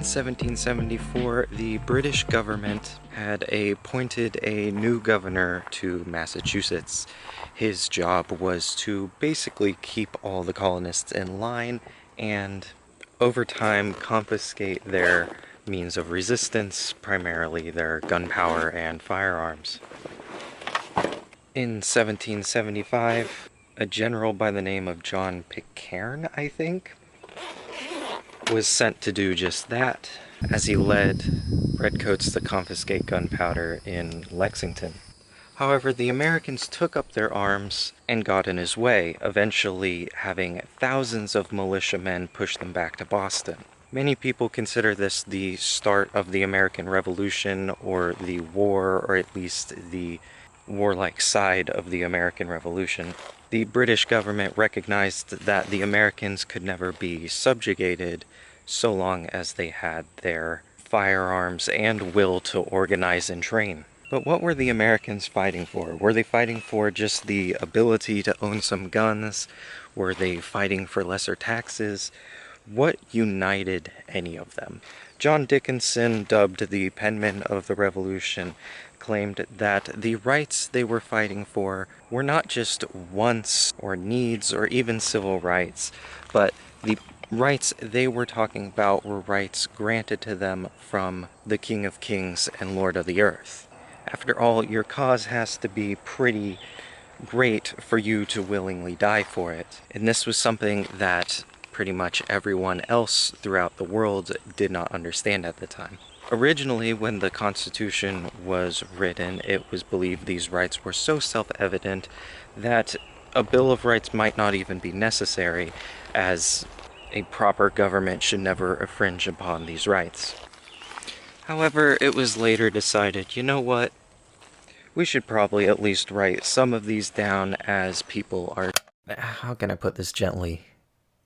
In 1774, the British government had appointed a new governor to Massachusetts. His job was to basically keep all the colonists in line and, over time, confiscate their means of resistance, primarily their gunpowder and firearms. In 1775, a general by the name of John Pitcairn, I think, was sent to do just that, as he led redcoats to confiscate gunpowder in Lexington. However, the Americans took up their arms and got in his way, eventually having thousands of militiamen push them back to Boston. Many people consider this the start of the American Revolution, or the war, or at least the warlike side of the American Revolution. The British government recognized that the Americans could never be subjugated so long as they had their firearms and will to organize and train. But what were the Americans fighting for? Were they fighting for just the ability to own some guns? Were they fighting for lesser taxes? What united any of them? John Dickinson, dubbed the penman of the Revolution, claimed that the rights they were fighting for were not just wants or needs or even civil rights, but the rights they were talking about were rights granted to them from the King of Kings and Lord of the Earth. After all, your cause has to be pretty great for you to willingly die for it. And this was something that pretty much everyone else throughout the world did not understand at the time. Originally, when the Constitution was written, it was believed these rights were so self-evident that a Bill of Rights might not even be necessary, as a proper government should never infringe upon these rights. However, it was later decided, you know what? We should probably at least write some of these down, as people are... How can I put this gently?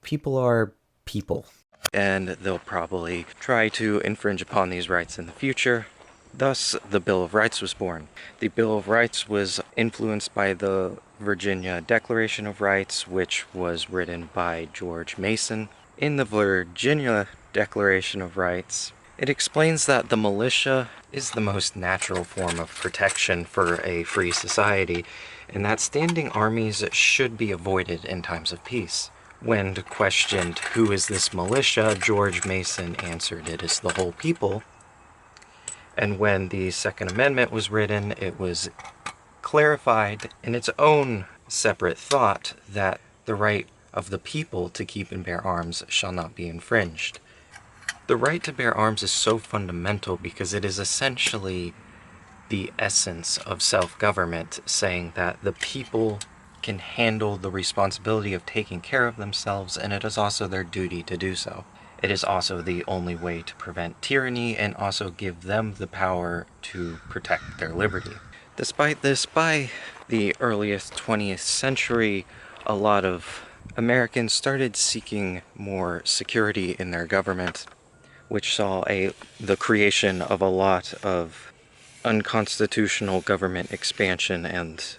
People are people. And they'll probably try to infringe upon these rights in the future. Thus, the Bill of Rights was born. The Bill of Rights was influenced by the Virginia Declaration of Rights, which was written by George Mason. In the Virginia Declaration of Rights, it explains that the militia is the most natural form of protection for a free society, and that standing armies should be avoided in times of peace. When questioned, who is this militia, George Mason answered, it is the whole people. And when the Second Amendment was written, it was clarified in its own separate thought that the right of the people to keep and bear arms shall not be infringed. The right to bear arms is so fundamental because it is essentially the essence of self-government, saying that the people can handle the responsibility of taking care of themselves, and it is also their duty to do so. It is also the only way to prevent tyranny and also give them the power to protect their liberty. Despite this, by the earliest 20th century, a lot of Americans started seeking more security in their government, which saw the creation of a lot of unconstitutional government expansion and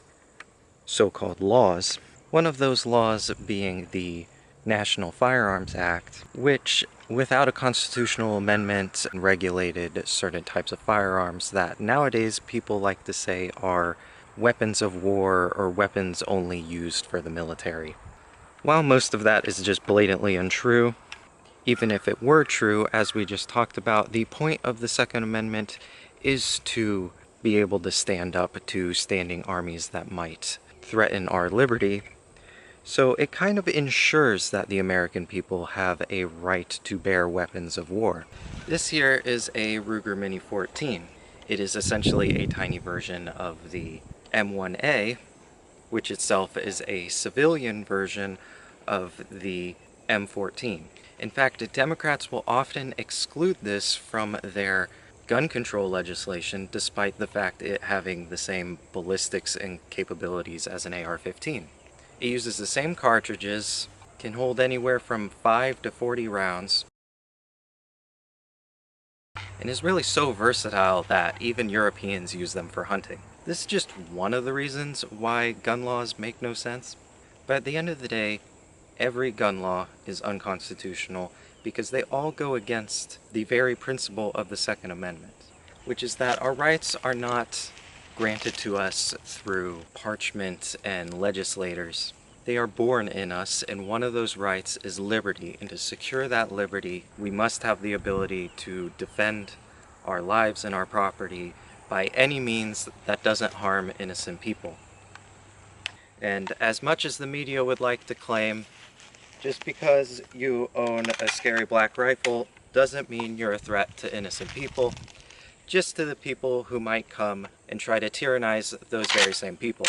so-called laws. One of those laws being the National Firearms Act, which, without a constitutional amendment, regulated certain types of firearms that nowadays people like to say are weapons of war or weapons only used for the military. While most of that is just blatantly untrue, even if it were true, as we just talked about, the point of the Second Amendment is to be able to stand up to standing armies that might threaten our liberty. So it kind of ensures that the American people have a right to bear weapons of war. This here is a Ruger Mini 14. It is essentially a tiny version of the M1A, which itself is a civilian version of the M14. In fact, Democrats will often exclude this from their gun control legislation, despite the fact it having the same ballistics and capabilities as an AR-15. It uses the same cartridges, can hold anywhere from 5 to 40 rounds, and is really so versatile that even Europeans use them for hunting. This is just one of the reasons why gun laws make no sense, but at the end of the day, every gun law is unconstitutional because they all go against the very principle of the Second Amendment, which is that our rights are not granted to us through parchment and legislators. They are born in us, and one of those rights is liberty, and to secure that liberty, we must have the ability to defend our lives and our property by any means that doesn't harm innocent people. And as much as the media would like to claim, just because you own a scary black rifle doesn't mean you're a threat to innocent people, just to the people who might come and try to tyrannize those very same people.